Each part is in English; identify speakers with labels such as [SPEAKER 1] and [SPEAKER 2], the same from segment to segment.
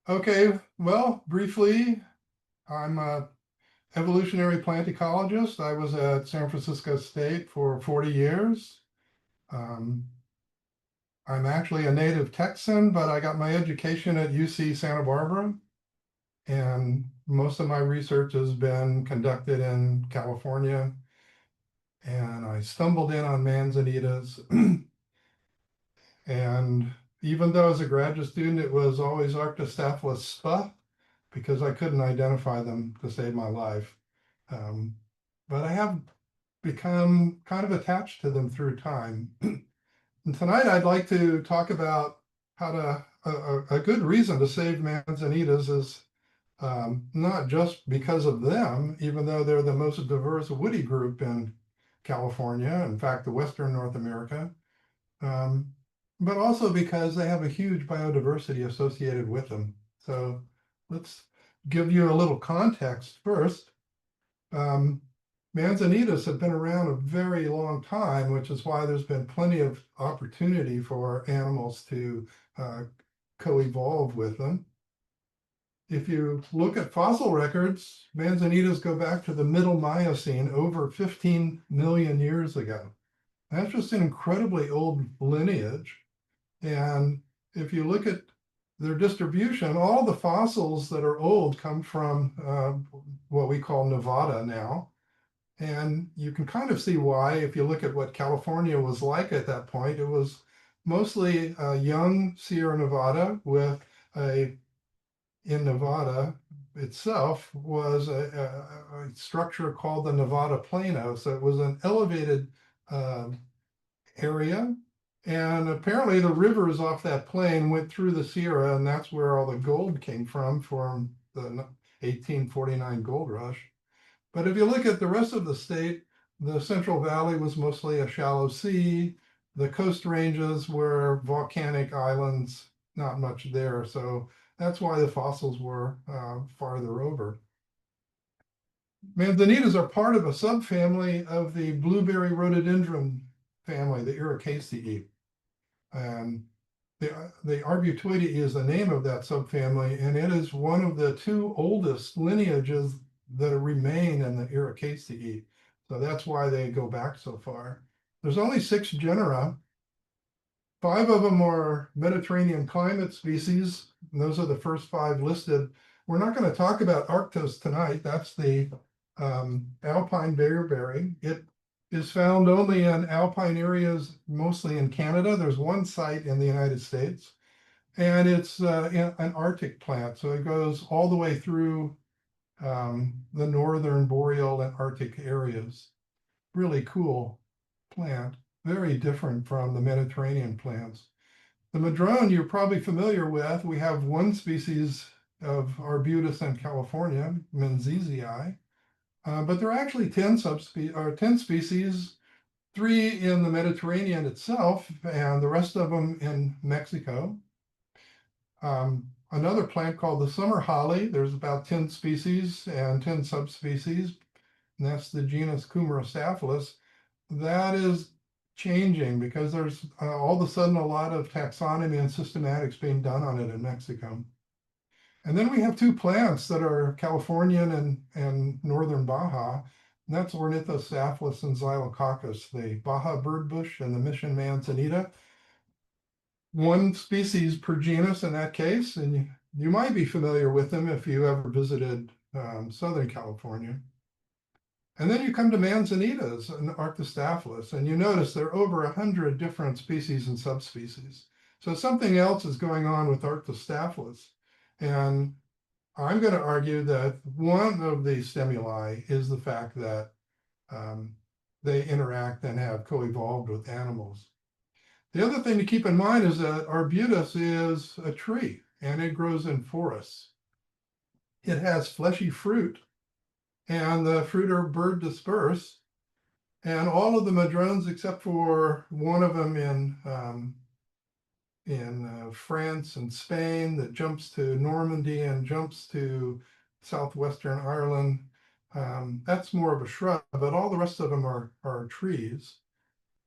[SPEAKER 1] Okay, well, briefly, I'm a evolutionary plant ecologist. I was at San Francisco State for 40 years. Um, I'm actually a native Texan, but I got my education at UC Santa Barbara, and most of my research has been conducted in California. And I stumbled in on Manzanitas, and even though as a graduate student, it was always Arctostaphylos spa, because I couldn't identify them to save my life. Um, but I have become kind of attached to them through time. And tonight I'd like to talk about how a good reason to save Manzanitas is not just because of them, even though they're the most diverse woody group in California, in fact, the Western North America, um, but also because they have a huge biodiversity associated with them. So let's give you a little context first. Um, Manzanitas have been around a very long time, which is why there's been plenty of opportunity for animals to co-evolve with them. If you look at fossil records, Manzanitas go back to the middle Miocene over 15 million years ago. That's just an incredibly old lineage. And if you look at their distribution, all the fossils that are old come from what we call Nevada now. And you can kind of see why. If you look at what California was like at that point, it was mostly young Sierra Nevada with in Nevada itself was a structure called the Nevada Plano. So it was an elevated area. And apparently the rivers off that plain went through the Sierra, and that's where all the gold came from the 1849 gold rush. But if you look at the rest of the state, the Central Valley was mostly a shallow sea. The coast ranges were volcanic islands, not much there. So that's why the fossils were farther over. Manzanitas are part of a subfamily of the blueberry rhododendron family, the Ericaceae. And the Arbutoideae is the name of that subfamily, and it is one of the two oldest lineages that remain in the Ericaceae. So that's why they go back so far. There's only 6 genera. 5 of them are Mediterranean climate species, and those are the first 5 listed. We're not going to talk about Arctos tonight. That's the alpine bearberry. It is found only in alpine areas, mostly in Canada. There's one site in the United States, and it's an Arctic plant. So it goes all the way through the northern boreal and Arctic areas. Really cool plant, very different from the Mediterranean plants. The madrone you're probably familiar with. We have one species of arbutus in California, Manzanitae, but there are actually 10 species, 3 in the Mediterranean itself, and the rest of them in Mexico. Another plant called the summer holly, there's about 10 species and 10 subspecies, and that's the genus Cumarostaphylos. That is changing because there's all of a sudden a lot of taxonomy and systematics being done on it in Mexico. And then we have 2 plants that are Californian and northern Baja, and that's Ornithocephalus and Xylococcus, the Baja birdbush and the Mission manzanita. 1 species per genus in that case, and you might be familiar with them if you ever visited Southern California. And then you come to Manzanitas and Arctostaphylos, and you notice there are over 100 different species and subspecies. So something else is going on with Arctostaphylos. And I'm going to argue that one of the stimuli is the fact that they interact and have co-evolved with animals. The other thing to keep in mind is that arbutus is a tree, and it grows in forests. It has fleshy fruit, and the fruit are bird dispersed. And all of the madrones, except for one of them in France and Spain that jumps to Normandy and jumps to southwestern Ireland, that's more of a shrub, but all the rest of them are trees.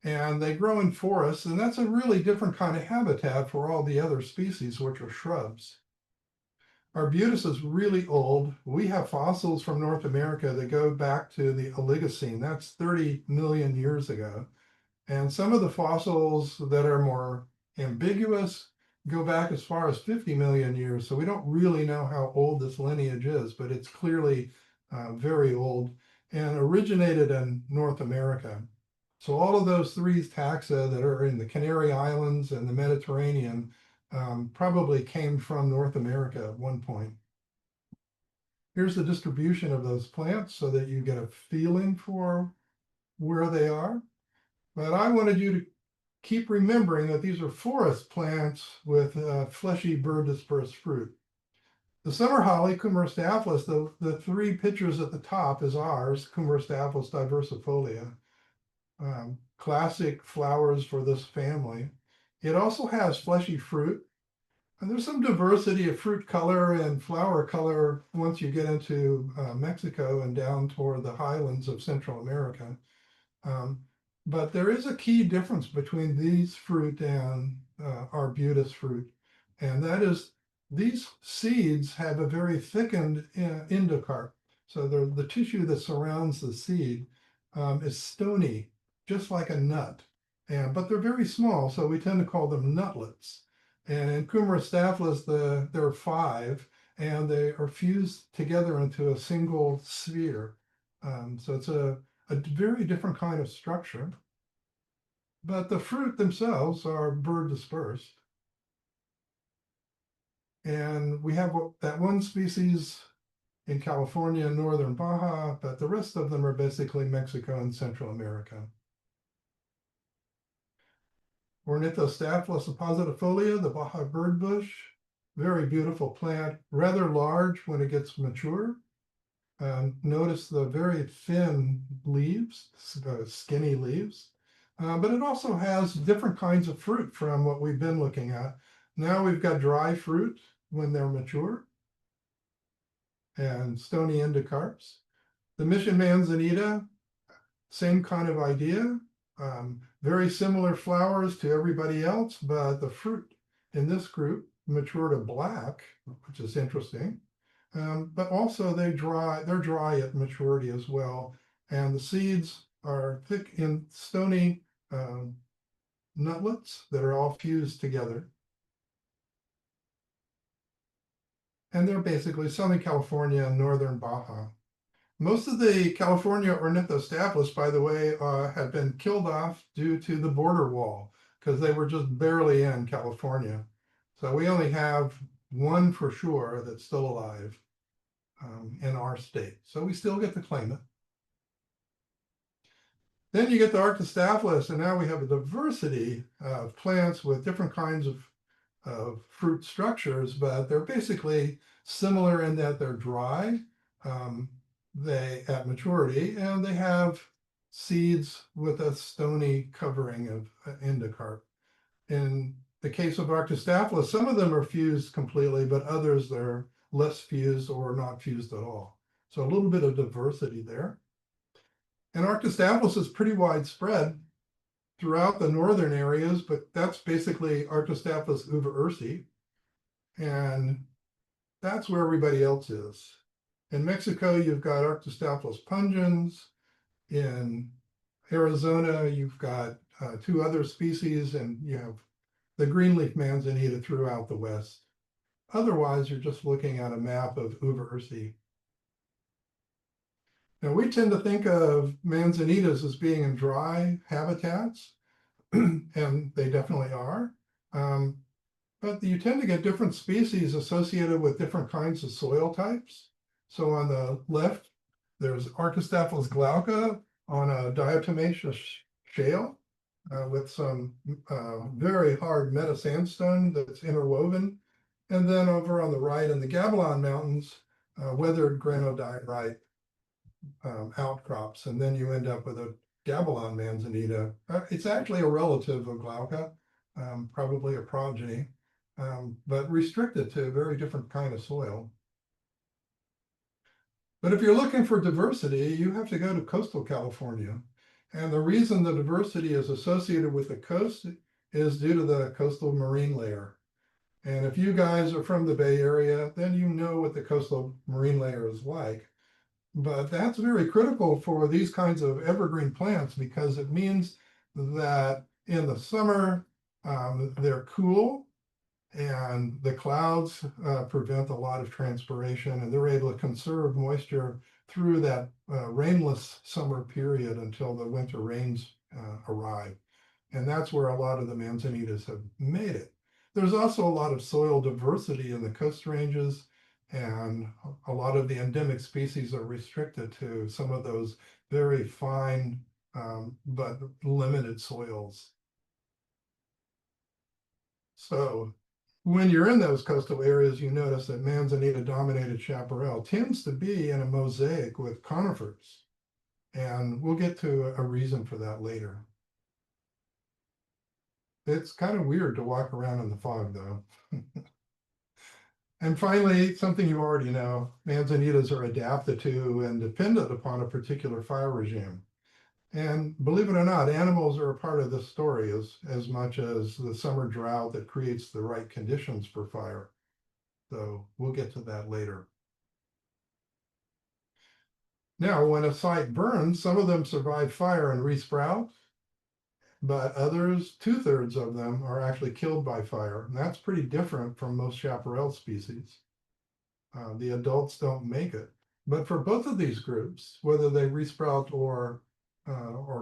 [SPEAKER 1] And they grow in forests, and that's a really different kind of habitat for all the other species, which are shrubs. Arbutus is really old. We have fossils from North America that go back to the Oligocene. That's 30 million years ago. And some of the fossils that are more ambiguous go back as far as 50 million years. So we don't really know how old this lineage is, but it's clearly very old and originated in North America. So all of those three taxa that are in the Canary Islands and the Mediterranean probably came from North America at one point. Here's the distribution of those plants so that you get a feeling for where they are. But I wanted you to keep remembering that these are forest plants with fleshy bird dispersed fruit. The summer holly, Cumarastaphylos, the three pictures at the top is ours, Cumarastaphylos diversifolia. Classic flowers for this family. It also has fleshy fruit. And there's some diversity of fruit color and flower color once you get into Mexico and down toward the highlands of Central America. But there is a key difference between these fruit and arbutus fruit, and that is these seeds have a very thickened endocarp. So the tissue that surrounds the seed is stony, just like a nut, but they're very small, so we tend to call them nutlets. And in Cumarastaphylos, there are 5, and they are fused together into a single sphere. So it's a very different kind of structure. But the fruit themselves are bird dispersed. And we have that one species in California and northern Baja, but the rest of them are basically Mexico and Central America. Ornithostaphylos oppositifolia, the Baja bird bush, very beautiful plant, rather large when it gets mature. Notice the very thin leaves, skinny leaves, but it also has different kinds of fruit from what we've been looking at. Now we've got dry fruit when they're mature and stony endocarps. The Mission Manzanita, same kind of idea, very similar flowers to everybody else, but the fruit in this group mature to black, which is interesting. But also they're dry at maturity as well. And the seeds are thick in stony nutlets that are all fused together. And they're basically Southern California and Northern Baja. Most of the California Ornithostaphylos, by the way, had been killed off due to the border wall because they were just barely in California. So we only have one for sure that's still alive. In our state. So we still get to claim it. Then you get the Arctostaphylos, and now we have a diversity of plants with different kinds of fruit structures, but they're basically similar in that they're dry at maturity, and they have seeds with a stony covering of endocarp. In the case of Arctostaphylos, some of them are fused completely, but others they're less fused or not fused at all. So a little bit of diversity there. And Arctostaphylos is pretty widespread throughout the northern areas, but that's basically Arctostaphylos uva-ursi. And that's where everybody else is. In Mexico, you've got Arctostaphylos pungens. In Arizona, you've got 2 other species, and you have the greenleaf manzanita throughout the West. Otherwise, you're just looking at a map of uva-ursi. Now, we tend to think of manzanitas as being in dry habitats, and they definitely are. But you tend to get different species associated with different kinds of soil types. So on the left, there's Arctostaphylos glauca on a diatomaceous shale with some very hard metasandstone that's interwoven. And then over on the right in the Gabilan Mountains, weathered granodiorite outcrops. And then you end up with a Gabilan manzanita. It's actually a relative of glauca, probably a progeny, but restricted to a very different kind of soil. But if you're looking for diversity, you have to go to coastal California. And the reason the diversity is associated with the coast is due to the coastal marine layer. And if you guys are from the Bay Area, then you know what the coastal marine layer is like. But that's very critical for these kinds of evergreen plants because it means that in the summer, they're cool and the clouds prevent a lot of transpiration, and they're able to conserve moisture through that rainless summer period until the winter rains arrive. And that's where a lot of the manzanitas have made it. There's also a lot of soil diversity in the coast ranges, and a lot of the endemic species are restricted to some of those very fine but limited soils. So when you're in those coastal areas, you notice that manzanita-dominated chaparral tends to be in a mosaic with conifers. And we'll get to a reason for that later. It's kind of weird to walk around in the fog, though. And finally, something you already know, manzanitas are adapted to and dependent upon a particular fire regime. And believe it or not, animals are a part of this story as much as the summer drought that creates the right conditions for fire. So we'll get to that later. Now, when a site burns, some of them survive fire and resprout, but others, 2/3 of them, are actually killed by fire. And that's pretty different from most chaparral species. The adults don't make it. But for both of these groups, whether they resprout or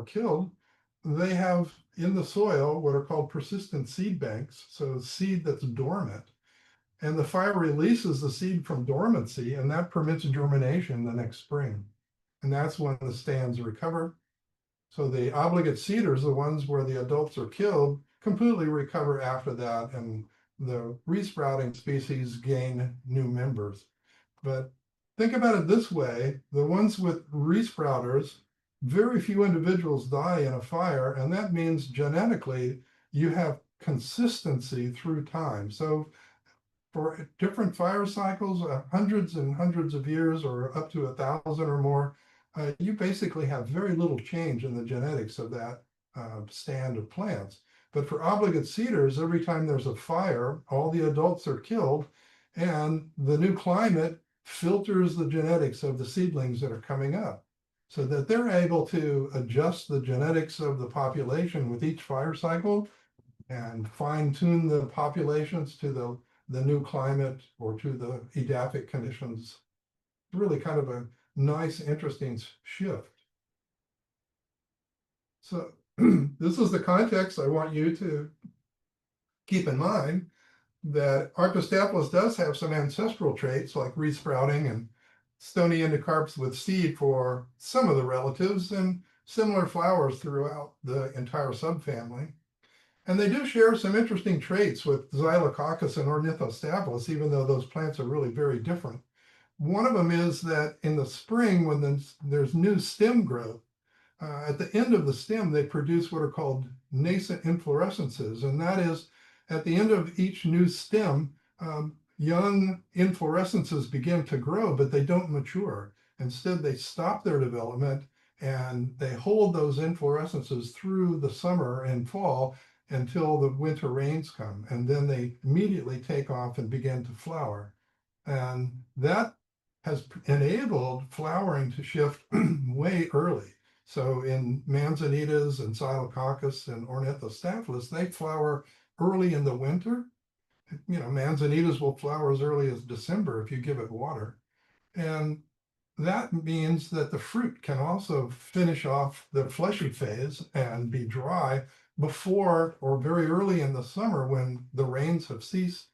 [SPEAKER 1] killed, they have in the soil what are called persistent seed banks, so seed that's dormant. And the fire releases the seed from dormancy, and that permits germination the next spring. And that's when the stands recover. So the obligate seeders, the ones where the adults are killed, completely recover after that, and the resprouting species gain new members. But think about it this way, the ones with resprouters, very few individuals die in a fire, and that means genetically you have consistency through time. So for different fire cycles, hundreds and hundreds of years or up to 1,000 or more, you basically have very little change in the genetics of that stand of plants. But for obligate seeders, every time there's a fire, all the adults are killed, and the new climate filters the genetics of the seedlings that are coming up so that they're able to adjust the genetics of the population with each fire cycle and fine tune the populations to the new climate or to the edaphic conditions. Really kind of a nice, interesting shift. So this is the context I want you to keep in mind, that Arctostaphylos does have some ancestral traits like resprouting and stony endocarps with seed for some of the relatives and similar flowers throughout the entire subfamily. And they do share some interesting traits with Xylococcus and Ornithostaphylos, even though those plants are really very different. One of them is that in the spring, when there's new stem growth, at the end of the stem, they produce what are called nascent inflorescences. And that is, at the end of each new stem, young inflorescences begin to grow, but they don't mature. Instead, they stop their development and they hold those inflorescences through the summer and fall until the winter rains come. And then they immediately take off and begin to flower. And that has enabled flowering to shift way early. So in Manzanitas and Xylococcus and Ornithostaphylos, they flower early in the winter. You know, Manzanitas will flower as early as December if you give it water. And that means that the fruit can also finish off the fleshy phase and be dry before or very early in the summer when the rains have ceased,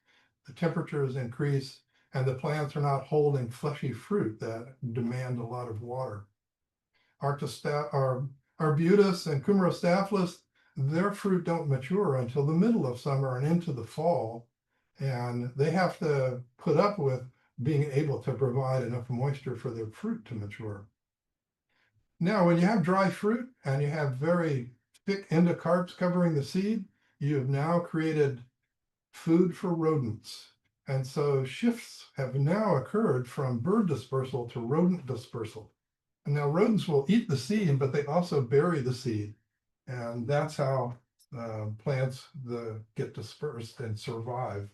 [SPEAKER 1] the temperatures increase, and the plants are not holding fleshy fruit that demand a lot of water. Arbutus and Cumarostaphylos, their fruit don't mature until the middle of summer and into the fall, and they have to put up with being able to provide enough moisture for their fruit to mature. Now, when you have dry fruit and you have very thick endocarps covering the seed, you have now created food for rodents. And so shifts have now occurred from bird dispersal to rodent dispersal. And now rodents will eat the seed, but they also bury the seed. And that's how plants get dispersed and survive.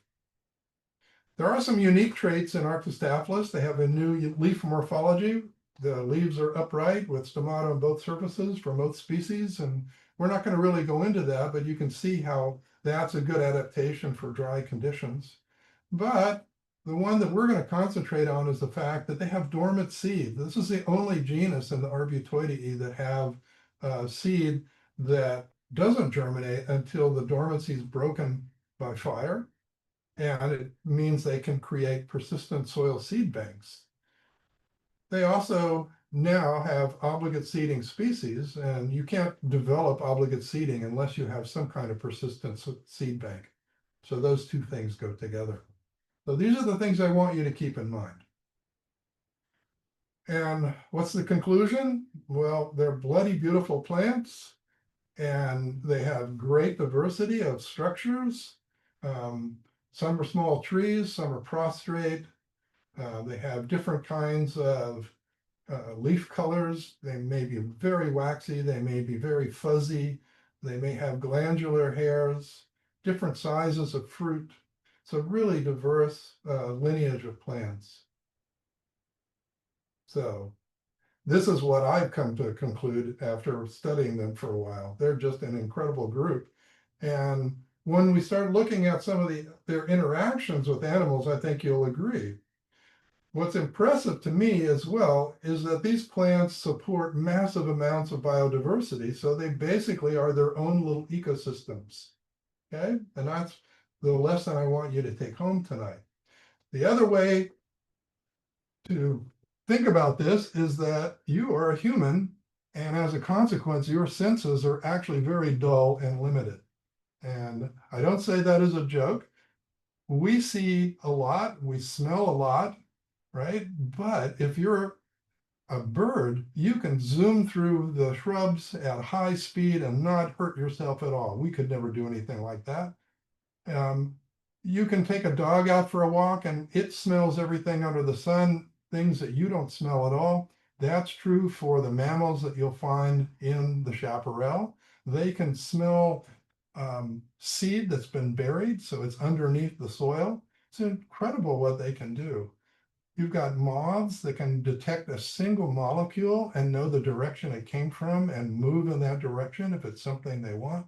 [SPEAKER 1] There are some unique traits in Arctostaphylos. They have a new leaf morphology. The leaves are upright with stomata on both surfaces for most species. And we're not going to really go into that, but you can see how that's a good adaptation for dry conditions. But the one that we're going to concentrate on is the fact that they have dormant seed. This is the only genus in the Arbutoideae that have seed that doesn't germinate until the dormancy is broken by fire. And it means they can create persistent soil seed banks. They also now have obligate seeding species, and you can't develop obligate seeding unless you have some kind of persistent seed bank. So those two things go together. So these are the things I want you to keep in mind. And what's the conclusion? Well, they're bloody beautiful plants, and they have great diversity of structures. Some are small trees, some are prostrate. They have different kinds of leaf colors. They may be very waxy, they may be very fuzzy, they may have glandular hairs, different sizes of fruit. It's a really diverse lineage of plants. So this is what I've come to conclude after studying them for a while. They're just an incredible group. And when we start looking at some of their interactions with animals, I think you'll agree. What's impressive to me as well is that these plants support massive amounts of biodiversity. So they basically are their own little ecosystems. Okay, and that's the lesson I want you to take home tonight. The other way to think about this is that you are a human, and as a consequence, your senses are actually very dull and limited. And I don't say that as a joke. We see a lot, we smell a lot, right? But if you're a bird, you can zoom through the shrubs at high speed and not hurt yourself at all. We could never do anything like that. You can take a dog out for a walk and it smells everything under the sun, things that you don't smell at all. That's true for the mammals that you'll find in the chaparral. They can smell seed that's been buried, so it's underneath the soil. It's incredible what they can do. You've got moths that can detect a single molecule and know the direction it came from and move in that direction if it's something they want.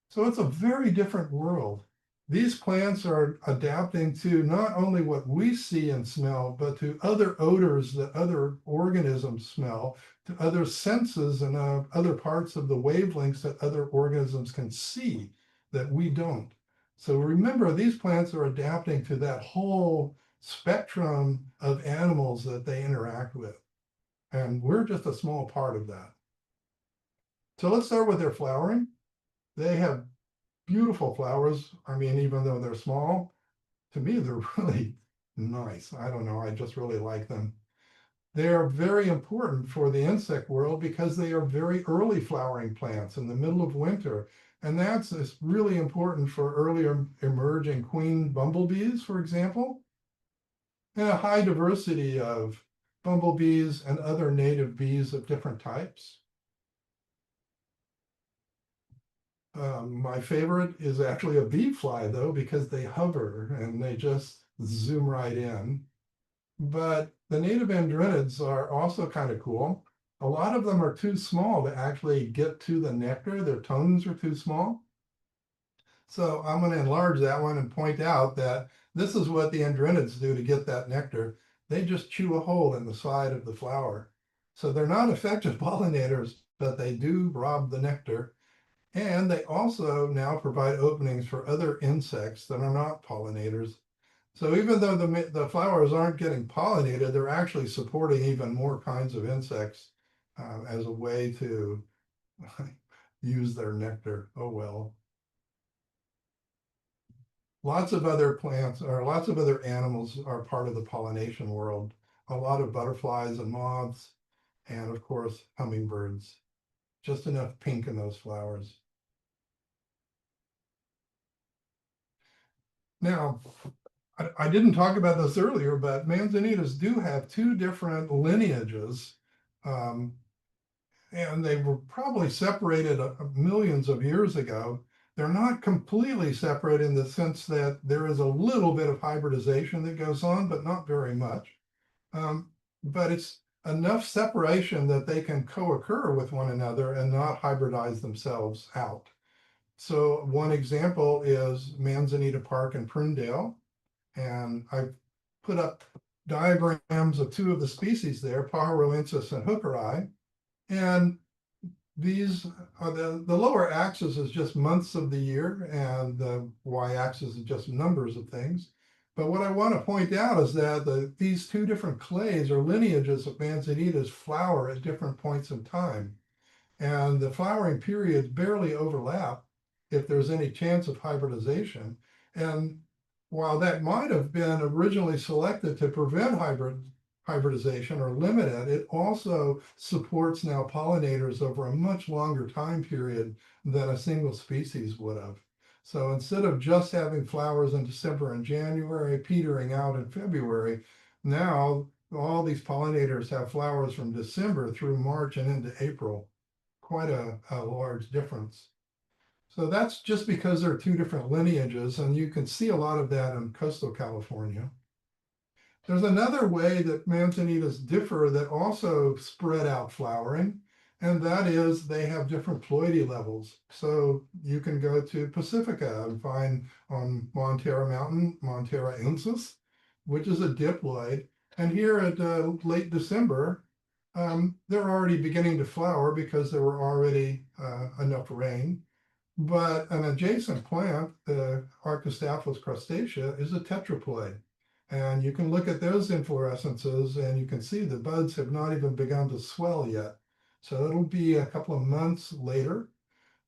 [SPEAKER 1] So it's a very different world. These plants are adapting to not only what we see and smell, but to other odors that other organisms smell, to other senses and other parts of the wavelengths that other organisms can see that we don't. So remember, these plants are adapting to that whole spectrum of animals that they interact with. And we're just a small part of that. So let's start with their flowering. They have beautiful flowers. I mean, even though they're small, to me, they're really nice. I don't know, I just really like them. They are very important for the insect world because they are very early flowering plants in the middle of winter. And that's really important for earlier emerging queen bumblebees, for example, and a high diversity of bumblebees and other native bees of different types. My favorite is actually a bee fly, though, because they hover and they just zoom right in. But the native andrenids are also kind of cool. A lot of them are too small to actually get to the nectar. Their tongues are too small. So I'm going to enlarge that one and point out that this is what the andrenids do to get that nectar. They just chew a hole in the side of the flower. So they're not effective pollinators, but they do rob the nectar. And they also now provide openings for other insects that are not pollinators. So even though the flowers aren't getting pollinated, they're actually supporting even more kinds of insects as a way to use their nectar. Oh, well. Lots of other plants or lots of other animals are part of the pollination world. A lot of butterflies and moths, and of course, hummingbirds. Just enough pink in those flowers. Now, I didn't talk about this earlier, but Manzanitas do have two different lineages. And they were probably separated millions of years ago. they're not completely separate in the sense that there is a little bit of hybridization that goes on, but not very much. But it's enough separation that they can co-occur with one another and not hybridize themselves out. So one example is Manzanita Park in Prunedale. And I've put up diagrams of two of the species there, Pajaroensis and hookeri. And these are the lower axis is just months of the year, and the y-axis is just numbers of things. But what I want to point out is that these two different clades or lineages of Manzanitas flower at different points in time. And the flowering periods barely overlap if there's any chance of hybridization. And while that might have been originally selected to prevent hybridization or limit it, it also supports now pollinators over a much longer time period than a single species would have. So instead of just having flowers in December and January, petering out in February, now all these pollinators have flowers from December through March and into April. Quite a large difference. So that's just because there are two different lineages, and you can see a lot of that in coastal California. There's another way that Manzanitas differ that also spread out flowering, and that is they have different ploidy levels. So you can go to Pacifica and find on Montera Mountain, Montera ensis, which is a diploid. And here at late December, they're already beginning to flower because there were already enough rain. But an adjacent plant, the Arctostaphylos crustacea, is a tetraploid. And you can look at those inflorescences and you can see the buds have not even begun to swell yet. So it'll be a couple of months later.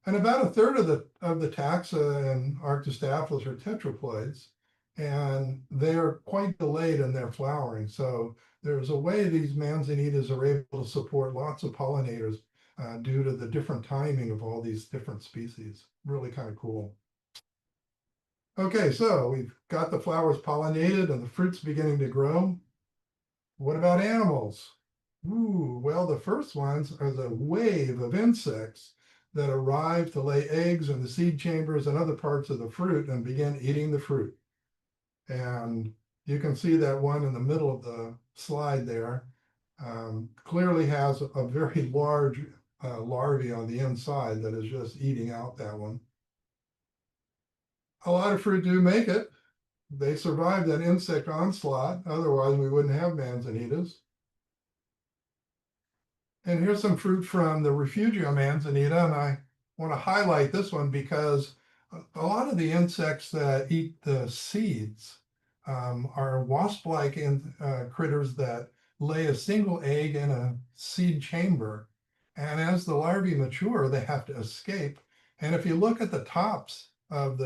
[SPEAKER 1] And about a third of the taxa and Arctostaphylos are tetraploids, and they are quite delayed in their flowering. So there's a way these Manzanitas are able to support lots of pollinators due to the different timing of all these different species. Really kind of cool. Okay, so we've got the flowers pollinated and the fruits beginning to grow. What about animals? Ooh, well, the first ones are the wave of insects that arrive to lay eggs in the seed chambers and other parts of the fruit and begin eating the fruit. And you can see that one in the middle of the slide there clearly has a very large larvae on the inside that is just eating out that one. A lot of fruit do make it. They survive that insect onslaught. Otherwise, we wouldn't have Manzanitas. And here's some fruit from the Refugio Manzanita, and I want to highlight this one because a lot of the insects that eat the seeds are wasp-like critters that lay a single egg in a seed chamber. And as the larvae mature, they have to escape. And if you look at the tops of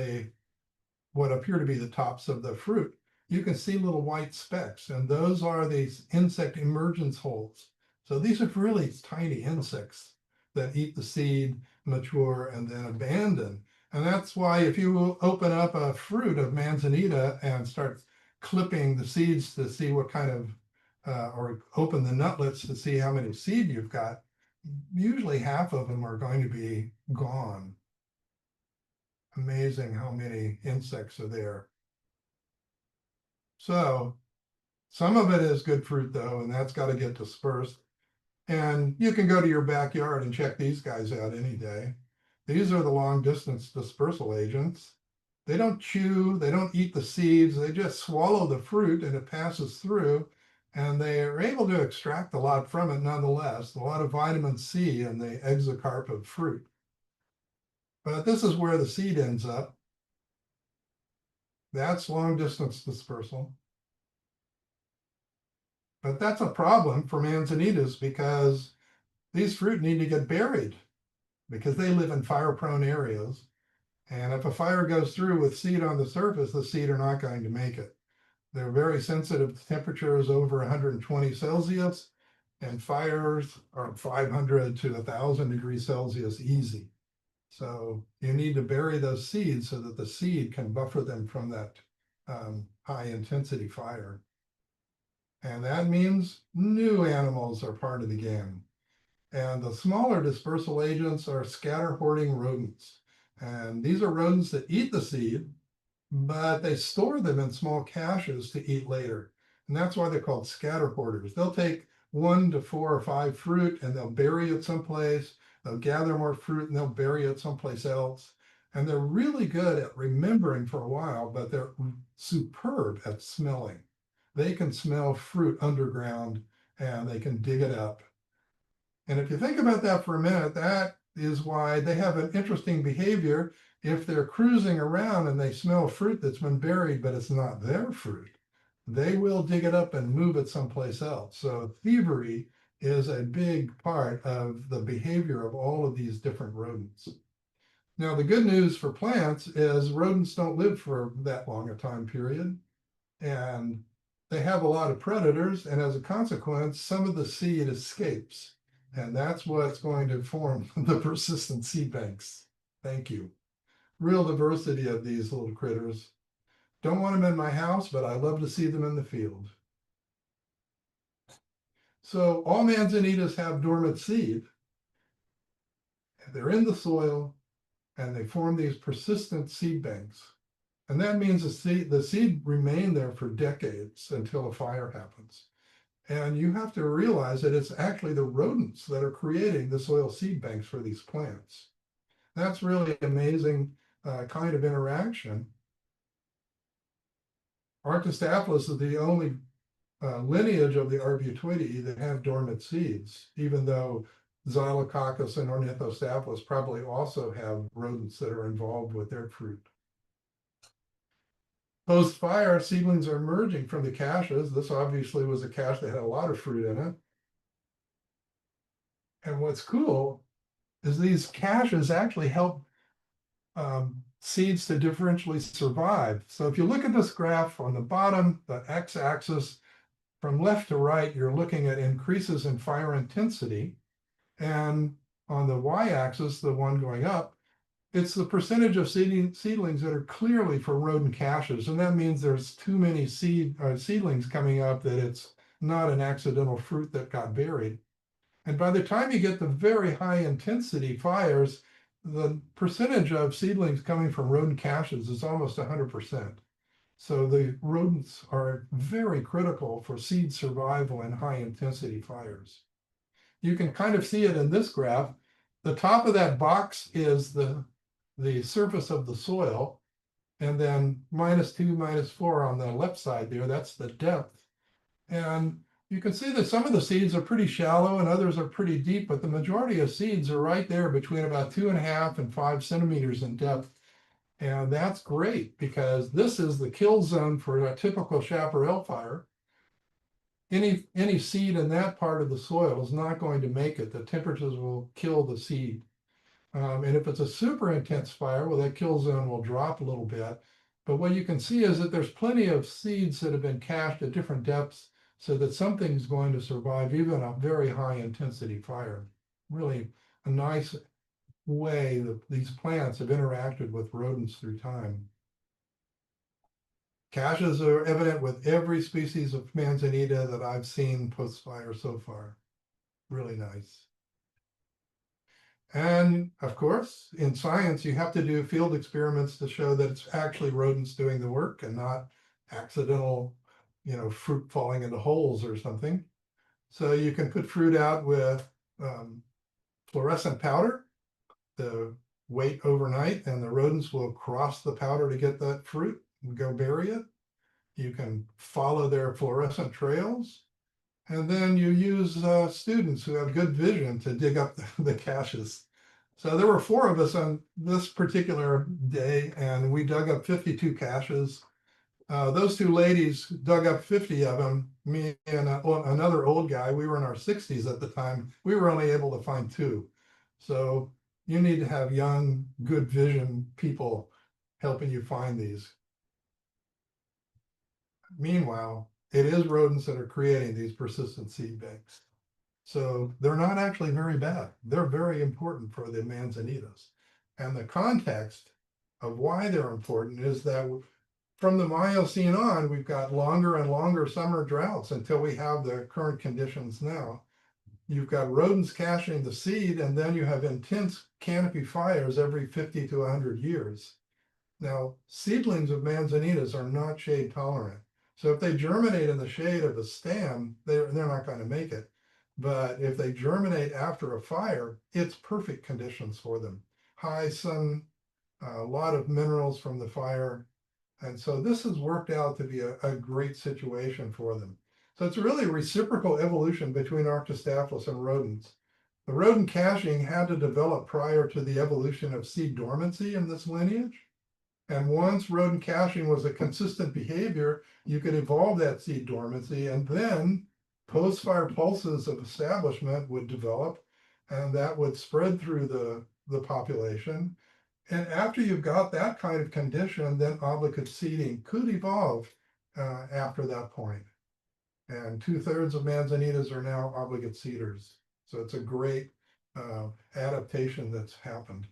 [SPEAKER 1] what appear to be the tops of the fruit, you can see little white specks, and those are these insect emergence holes. So these are really tiny insects that eat the seed, mature, and then abandon. And that's why if you open up a fruit of Manzanita and start clipping the seeds to see what kind of, or open the nutlets to see how many seed you've got, usually half of them are going to be gone. Amazing how many insects are there. So some of it is good fruit though, and that's got to get dispersed. And you can go to your backyard and check these guys out any day. These are the long distance dispersal agents. They don't chew, they don't eat the seeds, they just swallow the fruit and it passes through, and they are able to extract a lot from it nonetheless, a lot of vitamin C in the exocarp of fruit. But this is where the seed ends up. That's long distance dispersal. But that's a problem for Manzanitas because these fruit need to get buried because they live in fire-prone areas. And if a fire goes through with seed on the surface, the seed are not going to make it. They're very sensitive to temperatures over 120 Celsius, and fires are 500 to 1,000 degrees Celsius easy. So you need to bury those seeds so that the seed can buffer them from that high intensity fire. And that means new animals are part of the game. And the smaller dispersal agents are scatter hoarding rodents. And these are rodents that eat the seed, but they store them in small caches to eat later. And that's why they're called scatter hoarders. They'll take 1 to 4 or 5 fruit and they'll bury it someplace. They'll gather more fruit and they'll bury it someplace else. And they're really good at remembering for a while, but they're superb at smelling. They can smell fruit underground and they can dig it up. And if you think about that for a minute, that is why they have an interesting behavior. If they're cruising around and they smell fruit that's been buried, but it's not their fruit, they will dig it up and move it someplace else. So thievery is a big part of the behavior of all of these different rodents. Now, the good news for plants is rodents don't live for that long a time period, and they have a lot of predators, and as a consequence, some of the seed escapes. And that's what's going to form the persistent seed banks. Thank you. Real diversity of these little critters. Don't want them in my house, but I love to see them in the field. So all manzanitas have dormant seed. They're in the soil, and they form these persistent seed banks. And that means the seed remain there for decades until a fire happens. And you have to realize that it's actually the rodents that are creating the soil seed banks for these plants. That's really amazing kind of interaction. Arctostaphylos is the only lineage of the Arbutoideae that have dormant seeds, even though Xylococcus and Ornithostaphylos probably also have rodents that are involved with their fruit. Post-fire, seedlings are emerging from the caches. This obviously was a cache that had a lot of fruit in it. And what's cool is these caches actually help seeds to differentially survive. So if you look at this graph on the bottom, the x-axis, from left to right, you're looking at increases in fire intensity. And on the y-axis, the one going up, it's the percentage of seedlings that are clearly for rodent caches. And that means there's too many seedlings coming up that it's not an accidental fruit that got buried. And by the time you get the very high intensity fires, the percentage of seedlings coming from rodent caches is almost 100%. So the rodents are very critical for seed survival in high intensity fires. You can kind of see it in this graph. The top of that box is the surface of the soil, and then -2, -4 on the left side there, that's the depth. And you can see that some of the seeds are pretty shallow and others are pretty deep, but the majority of seeds are right there between about 2.5 and 5 centimeters in depth. And that's great because this is the kill zone for a typical chaparral fire. Any seed in that part of the soil is not going to make it. The temperatures will kill the seed. And if it's a super intense fire, well, that kill zone will drop a little bit. But what you can see is that there's plenty of seeds that have been cached at different depths so that something's going to survive even a very high intensity fire. Really a nice way that these plants have interacted with rodents through time. Caches are evident with every species of Manzanita that I've seen post-fire so far. Really nice. And of course, in science, you have to do field experiments to show that it's actually rodents doing the work and not accidental, fruit falling into holes or something. So you can put fruit out with fluorescent powder, wait overnight, and the rodents will cross the powder to get that fruit and go bury it. You can follow their fluorescent trails. And then you use students who have good vision to dig up the caches. So there were 4 of us on this particular day, and we dug up 52 caches. Those 2 ladies dug up 50 of them. Me and another old guy, we were in our 60s at the time, we were only able to find 2. So you need to have young, good vision people helping you find these. Meanwhile, it is rodents that are creating these persistent seed banks. So they're not actually very bad. They're very important for the Manzanitas. And the context of why they're important is that from the Miocene on, we've got longer and longer summer droughts until we have the current conditions now. you've got rodents caching the seed, and then you have intense canopy fires every 50 to 100 years. Now, seedlings of Manzanitas are not shade tolerant. So if they germinate in the shade of a stem, they're not going to make it. But if they germinate after a fire, it's perfect conditions for them. High sun, a lot of minerals from the fire. And so this has worked out to be a great situation for them. So it's really a reciprocal evolution between Arctostaphylos and rodents. The rodent caching had to develop prior to the evolution of seed dormancy in this lineage. And once rodent caching was a consistent behavior, you could evolve that seed dormancy, and then post-fire pulses of establishment would develop, and that would spread through the population. And after you've got that kind of condition, then obligate seeding could evolve after that point. And 2/3 of Manzanitas are now obligate seeders. So it's a great adaptation that's happened.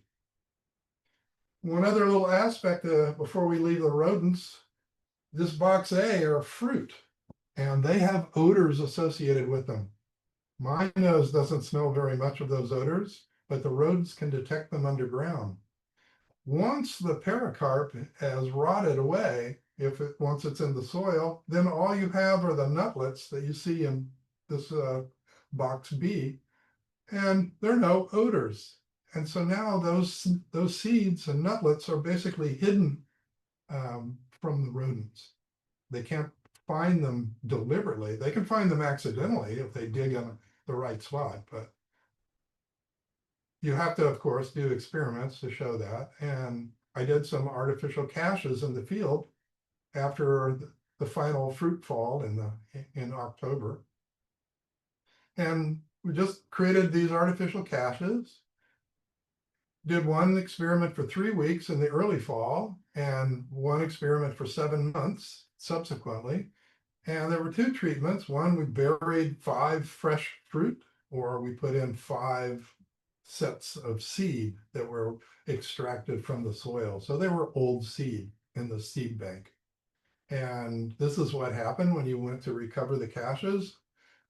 [SPEAKER 1] One other little aspect before we leave the rodents, this box A are fruit, and they have odors associated with them. My nose doesn't smell very much of those odors, but the rodents can detect them underground. Once the pericarp has rotted away, once it's in the soil, then all you have are the nutlets that you see in this box B, and there are no odors. And so now those seeds and nutlets are basically hidden from the rodents. They can't find them deliberately. They can find them accidentally if they dig in the right spot, but you have to, of course, do experiments to show that. And I did some artificial caches in the field after the final fruit fall in October. And we just created these artificial caches, did one experiment for 3 weeks in the early fall and one experiment for 7 months subsequently. And there were 2 treatments. One, we buried 5 fresh fruit, or we put in 5 sets of seed that were extracted from the soil. So they were old seed in the seed bank. And this is what happened when you went to recover the caches.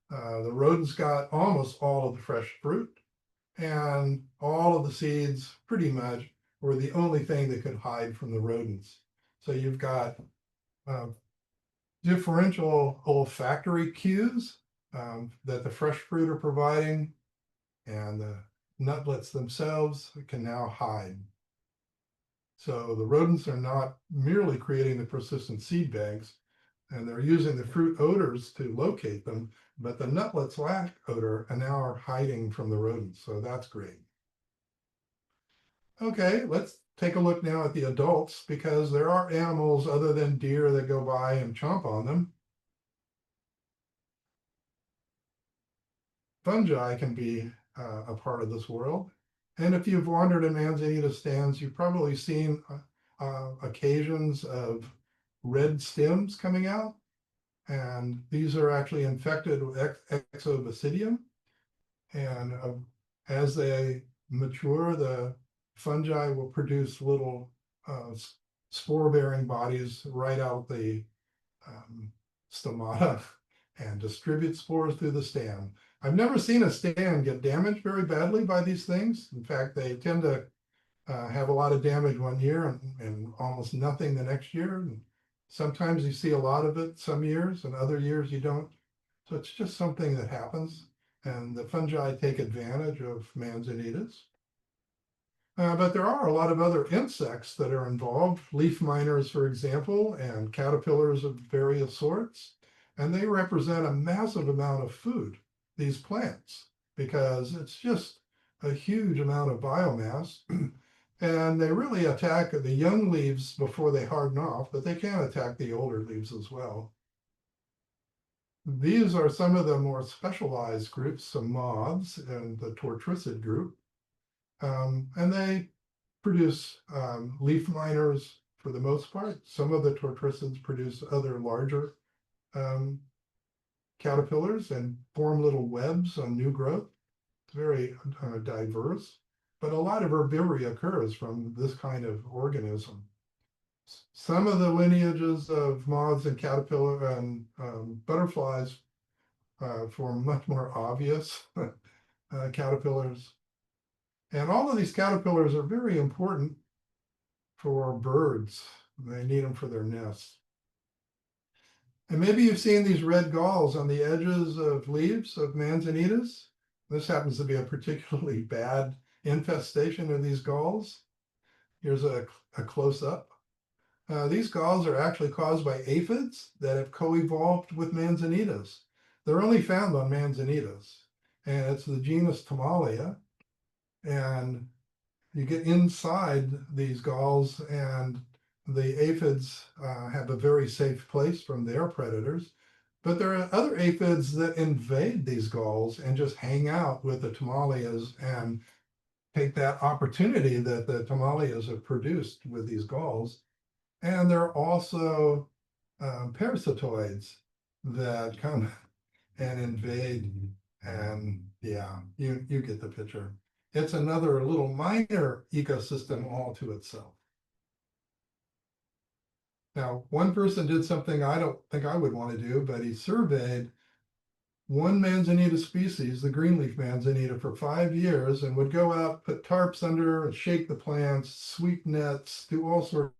[SPEAKER 1] The rodents got almost all of the fresh fruit, and all of the seeds pretty much were the only thing that could hide from the rodents. So you've got differential olfactory cues that the fresh fruit are providing, and the nutlets themselves can now hide. So the rodents are not merely creating the persistent seed banks, and they're using the fruit odors to locate them, but the nutlets lack odor and now are hiding from the rodents. So that's great. Okay, let's take a look now at the adults, because there are animals other than deer that go by and chomp on them. Fungi can be a part of this world. And if you've wandered in Manzanita stands, you've probably seen occasions of red stems coming out. And these are actually infected with exobasidium. And as they mature, the fungi will produce little spore-bearing bodies right out the stomata and distribute spores through the stand. I've never seen a stand get damaged very badly by these things. In fact, they tend to have a lot of damage one year and almost nothing the next year. And sometimes you see a lot of it some years, and other years you don't. So it's just something that happens. And the fungi take advantage of Manzanitas. But there are a lot of other insects that are involved, leaf miners, for example, and caterpillars of various sorts. And they represent a massive amount of food, these plants, because it's just a huge amount of biomass. And they really attack the young leaves before they harden off, but they can attack the older leaves as well. These are some of the more specialized groups, some moths and the tortricid group. And they produce leaf miners for the most part. Some of the tortricids produce other larger caterpillars and form little webs on new growth. It's very diverse, but a lot of herbivory occurs from this kind of organism. Some of the lineages of moths and caterpillar and butterflies for much more obvious caterpillars. And all of these caterpillars are very important for birds. They need them for their nests. And maybe you've seen these red galls on the edges of leaves of Manzanitas. This happens to be a particularly bad infestation of these galls. Here's a close-up. These galls are actually caused by aphids that have co-evolved with Manzanitas. They're only found on Manzanitas, and it's the genus Tamalia. And you get inside these galls, and the aphids have a very safe place from their predators. But there are other aphids that invade these galls and just hang out with the Tamalias and take that opportunity that the Tamalias have produced with these galls. And there are also parasitoids that come and invade. And yeah, you get the picture. It's another little minor ecosystem all to itself. Now, one person did something I don't think I would want to do, but he surveyed one Manzanita species, the greenleaf Manzanita, for 5 years and would go out, put tarps under, and shake the plants, sweep nets, do all sorts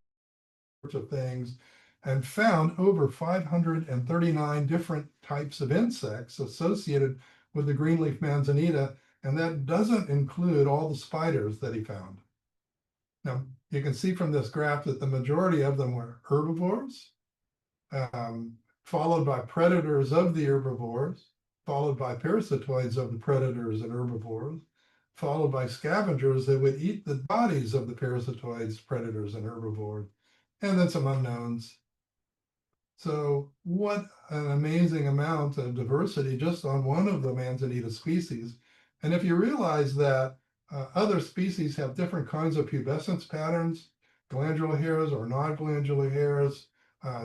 [SPEAKER 1] of things, and found over 539 different types of insects associated with the greenleaf Manzanita, and that doesn't include all the spiders that he found. Now, you can see from this graph that the majority of them were herbivores, followed by predators of the herbivores, followed by parasitoids of the predators and herbivores, followed by scavengers that would eat the bodies of the parasitoids, predators, and herbivores, and then some unknowns. So what an amazing amount of diversity just on one of the Manzanita species. And if you realize that other species have different kinds of pubescence patterns, glandular hairs or non-glandular hairs,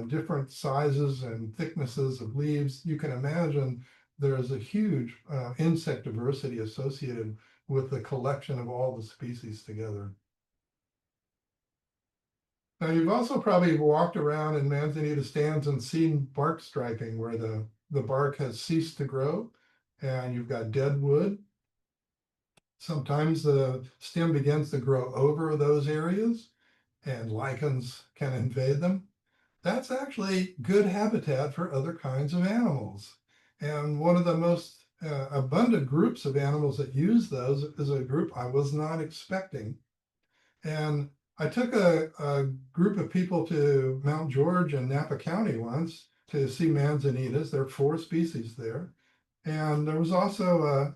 [SPEAKER 1] different sizes and thicknesses of leaves, you can imagine there is a huge insect diversity associated with the collection of all the species together. Now, you've also probably walked around in Manzanita stands and seen bark striping where the bark has ceased to grow and you've got dead wood. Sometimes the stem begins to grow over those areas and lichens can invade them. That's actually good habitat for other kinds of animals. And one of the most abundant groups of animals that use those is a group I was not expecting. And I took a group of people to Mount George in Napa County once to see Manzanitas. There are 4 species there. And there was also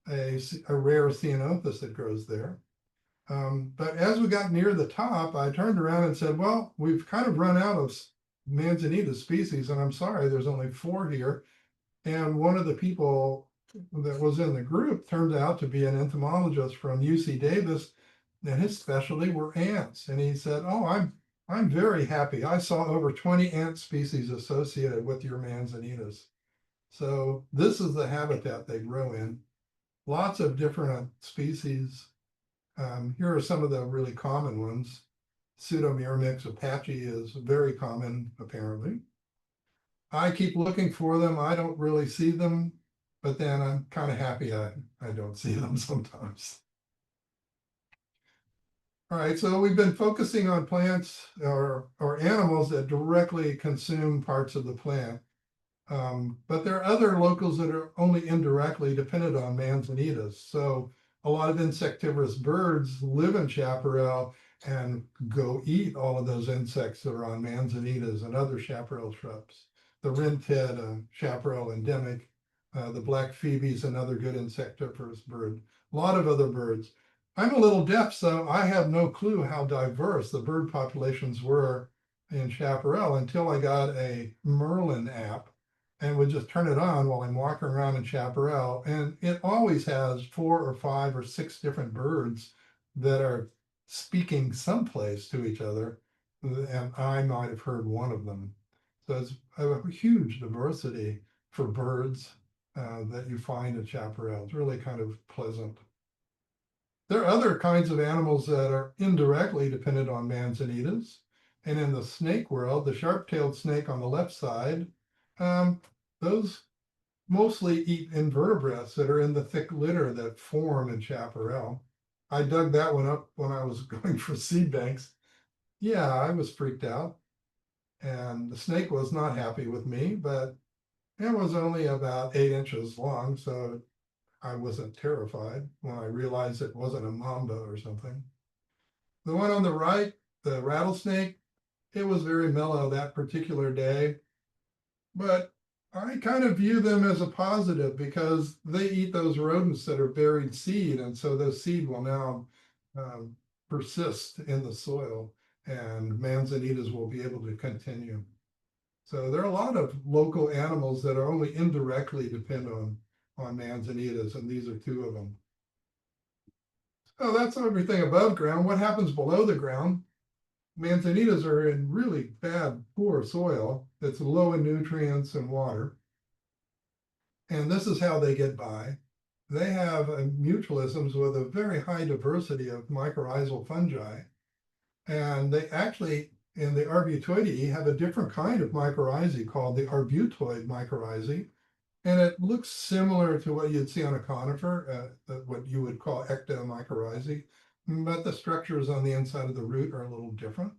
[SPEAKER 1] a rare ceanothus that grows there. But as we got near the top, I turned around and said, well, we've kind of run out of Manzanita species, and I'm sorry, there's only 4 here. And one of the people that was in the group turned out to be an entomologist from UC Davis, and his specialty were ants. And he said, oh, I'm very happy. I saw over 20 ant species associated with your Manzanitas. So this is the habitat they grow in. Lots of different species. Here are some of the really common ones. Pseudomyrmex apache is very common, apparently. I keep looking for them. I don't really see them, but then I'm kind of happy I don't see them sometimes. All right, so we've been focusing on plants or animals that directly consume parts of the plant. But there are other locals that are only indirectly dependent on Manzanitas. So a lot of insectivorous birds live in chaparral and go eat all of those insects that are on Manzanitas and other chaparral shrubs. The wren-ted, chaparral endemic, the black phoebe is another good insectivorous bird. A lot of other birds. I'm a little deaf, so I have no clue how diverse the bird populations were in chaparral until I got a Merlin app and would just turn it on while I'm walking around in chaparral. And it always has 4 or 5 or 6 different birds that are speaking someplace to each other. And I might have heard one of them. So it's a huge diversity for birds that you find in chaparral. It's really kind of pleasant. There are other kinds of animals that are indirectly dependent on Manzanitas. And in the snake world, the sharp-tailed snake on the left side, those mostly eat invertebrates that are in the thick litter that form in chaparral. I dug that one up when I was going for seed banks. Yeah, I was freaked out. And the snake was not happy with me, but it was only about 8 inches long, so I wasn't terrified when I realized it wasn't a mamba or something. The one on the right, the rattlesnake, it was very mellow that particular day, but I kind of view them as a positive because they eat those rodents that are buried seed, and so those seed will now um, persist in the soil, and manzanitas will be able to continue. So there are a lot of local animals that are only indirectly depend on manzanitas, and these are two of them. So that's everything above ground. What happens below the ground? Manzanitas are in really bad, poor soil that's low in nutrients and water. And this is how they get by. They have mutualisms with a very high diversity of mycorrhizal fungi. And they actually, in the arbutoideae, have a different kind of mycorrhizae called the arbutoid mycorrhizae. And it looks similar to what you'd see on a conifer, what you would call ectomycorrhizae, but the structures on the inside of the root are a little different.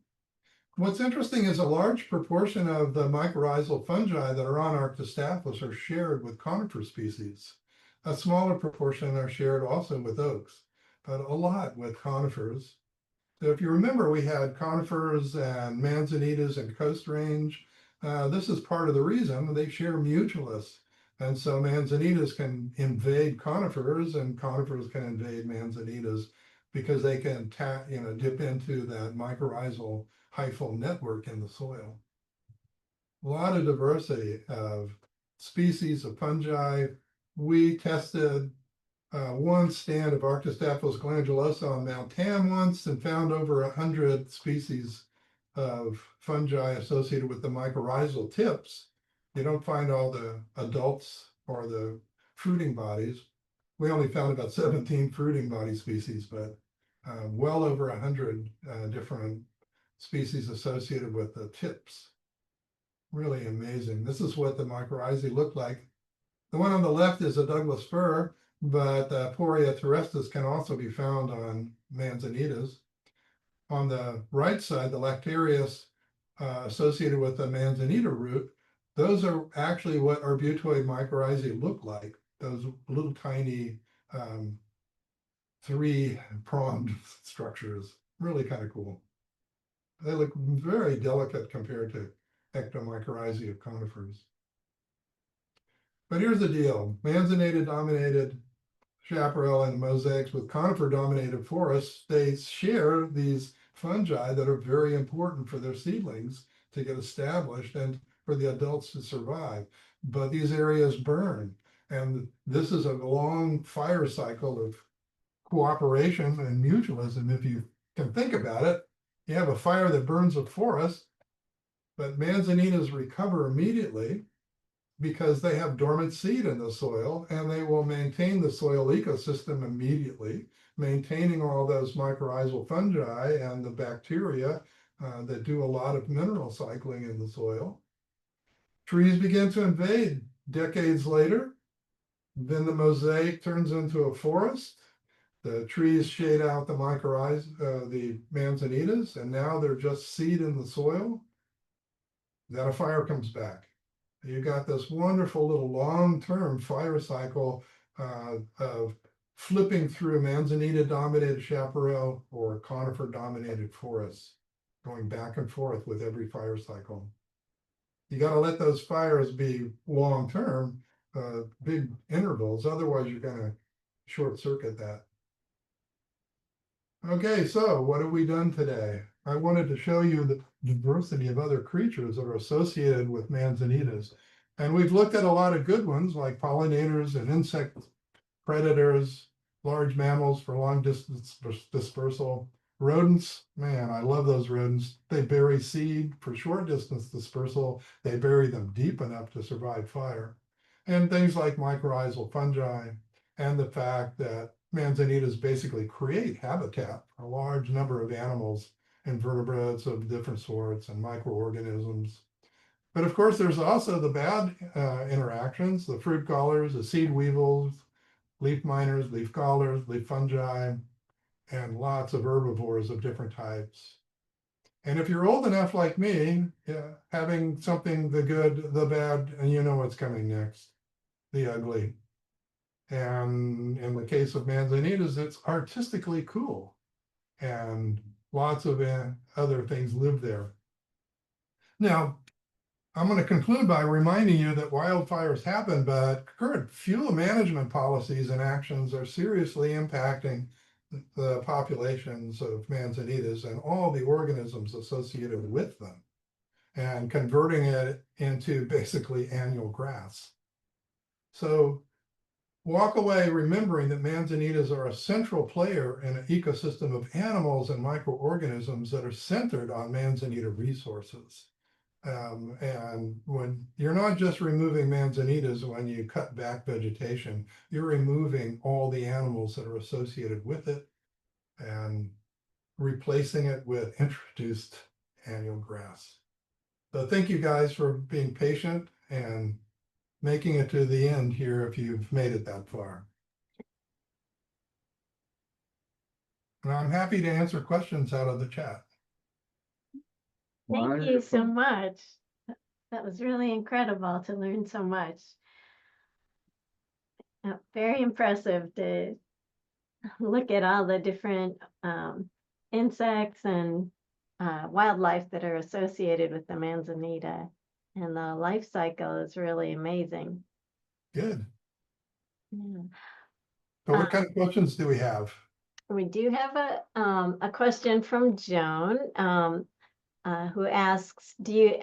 [SPEAKER 1] What's interesting is a large proportion of the mycorrhizal fungi that are on Arctostaphylus are shared with conifer species. A smaller proportion are shared also with oaks, but a lot with conifers. So if you remember, we had conifers and manzanitas and coast range. This is part of the reason they share mutualists. And so manzanitas can invade conifers and conifers can invade manzanitas because they can dip into that mycorrhizal hyphal network in the soil. A lot of diversity of species of fungi. We tested one stand of Arctostaphylus glandulosa on Mount Tam once and found over 100 species of fungi associated with the mycorrhizal tips. You don't find all the adults or the fruiting bodies. We only found about 17 fruiting body species, but well over 100 different species associated with the tips. Really amazing. This is what the mycorrhizae look like. The one on the left is a Douglas fir, but Poria terrestris can also be found on manzanitas. On the right side, the lactarius associated with the manzanita root, those are actually what arbutoid mycorrhizae look like, those little tiny three-pronged structures. Really kind of cool. They look very delicate compared to ectomycorrhizae of conifers. But here's the deal. Manzanita-dominated chaparral and mosaics with conifer-dominated forests, they share these fungi that are very important for their seedlings to get established and for the adults to survive. But these areas burn, and this is a long fire cycle of cooperation and mutualism. If you can think about it, you have a fire that burns a forest, but manzanitas recover immediately because they have dormant seed in the soil and they will maintain the soil ecosystem immediately, maintaining all those mycorrhizal fungi and the bacteria that do a lot of mineral cycling in the soil. Trees begin to invade decades later. Then the mosaic turns into a forest. The trees shade out the the manzanitas, and now they're just seed in the soil. Then a fire comes back. You got this wonderful little long-term fire cycle of flipping through manzanita-dominated chaparral or conifer-dominated forests, going back and forth with every fire cycle. You got to let those fires be long-term, big intervals, otherwise you're going to short circuit that. Okay, so what have we done today? I wanted to show you the diversity of other creatures that are associated with manzanitas. And we've looked at a lot of good ones like pollinators and insect predators, large mammals for long distance dispersal. Rodents, man, I love those rodents. They bury seed for short distance dispersal. They bury them deep enough to survive fire. And things like mycorrhizal fungi and the fact that manzanitas basically create habitat for a large number of animals, invertebrates of different sorts, and microorganisms. But of course, there's also the bad interactions, the fruit gallers, the seed weevils, leaf miners, leaf gallers, leaf fungi, and lots of herbivores of different types. And if you're old enough like me, having something, the good, the bad, and you know what's coming next, the ugly. And in the case of Manzanitas, it's artistically cool. And lots of other things live there. Now, I'm going to conclude by reminding you that wildfires happen, but current fuel management policies and actions are seriously impacting the populations of Manzanitas and all the organisms associated with them, and converting it into basically annual grass. So walk away remembering that Manzanitas are a central player in an ecosystem of animals and microorganisms that are centered on Manzanita resources. And when you're not just removing Manzanitas when you cut back vegetation, you're removing all the animals that are associated with it and replacing it with introduced annual grass. So thank you guys for being patient and making it to the end here if you've made it that far. And I'm happy to answer questions out of the chat.
[SPEAKER 2] Thank you so much. That was really incredible to learn so much. Very impressive to look at all the different insects and wildlife that are associated with the manzanita. And the life cycle is really amazing.
[SPEAKER 1] Good.
[SPEAKER 2] Yeah.
[SPEAKER 1] So what kind of questions do we have?
[SPEAKER 2] We do have a question from Joan, who asks, do you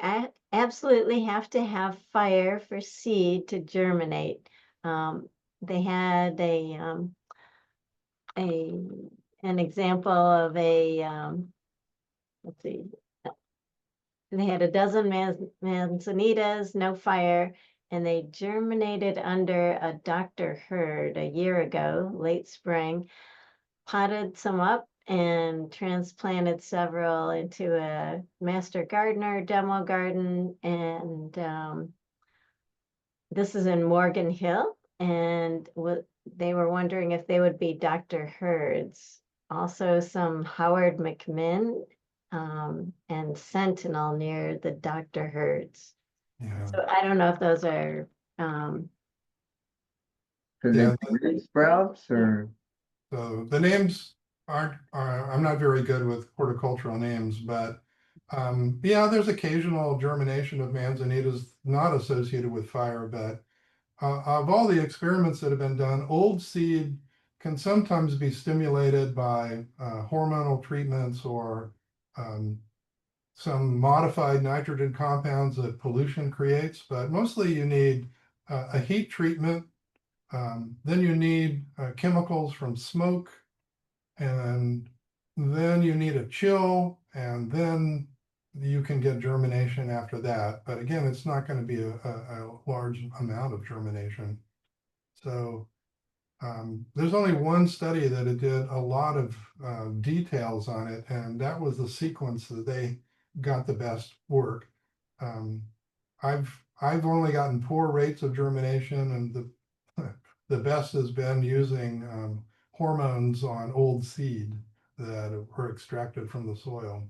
[SPEAKER 2] absolutely have to have fire for seed to germinate? They had an example of let's see, they had a dozen manzanitas, no fire, and they germinated under a Dr. Hurd a year ago, late spring, potted some up and transplanted several into a master gardener demo garden. And this is in Morgan Hill. And they were wondering if they would be Dr. Hurd's. Also some Howard McMinn and Sentinel near the Dr. Hurd's.
[SPEAKER 1] Yeah.
[SPEAKER 2] So I don't know if those are
[SPEAKER 1] Yeah.
[SPEAKER 3] Sprouts or
[SPEAKER 1] So the names aren't, I'm not very good with horticultural names, but yeah, there's occasional germination of manzanitas not associated with fire, but of all the experiments that have been done, old seed can sometimes be stimulated by hormonal treatments or some modified nitrogen compounds that pollution creates, but mostly you need a heat treatment. Then you need chemicals from smoke, and then you need a chill, and then you can get germination after that. But again, it's not going to be a large amount of germination. So there's only one study that it did a lot of details on it, and that was the sequence that they got the best work. I've only gotten poor rates of germination, and the best has been using hormones on old seed that were extracted from the soil.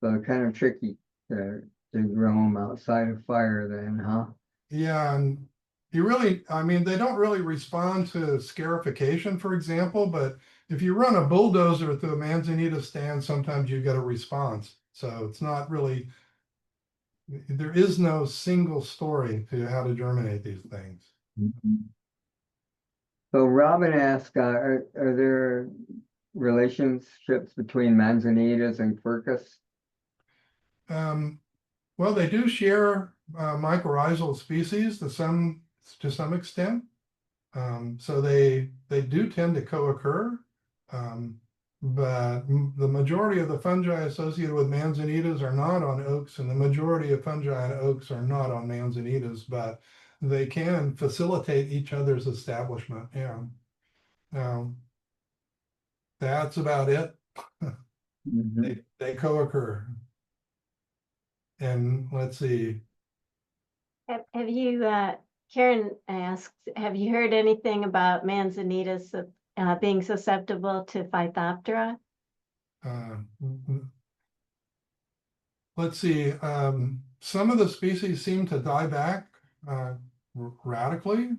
[SPEAKER 3] so kind of tricky to grow them outside of fire then, huh?
[SPEAKER 1] Yeah, and you really, I mean, they don't really respond to scarification, for example, but if you run a bulldozer through a manzanita stand, sometimes you get a response. So it's not really, there is no single story to how to germinate these things.
[SPEAKER 3] So Robin asked, are there relationships between manzanitas and quercus?
[SPEAKER 1] Well, they do share mycorrhizal species to some extent. So they do tend to co-occur, but the majority of the fungi associated with manzanitas are not on oaks, and the majority of fungi on oaks are not on manzanitas, but they can facilitate each other's establishment. Yeah. That's about it. They co-occur. And let's see,
[SPEAKER 2] Have you, Karen asked, have you heard anything about Manzanitas being susceptible to Phytophthora?
[SPEAKER 1] uh, let's see, some of the species seem to die back radically.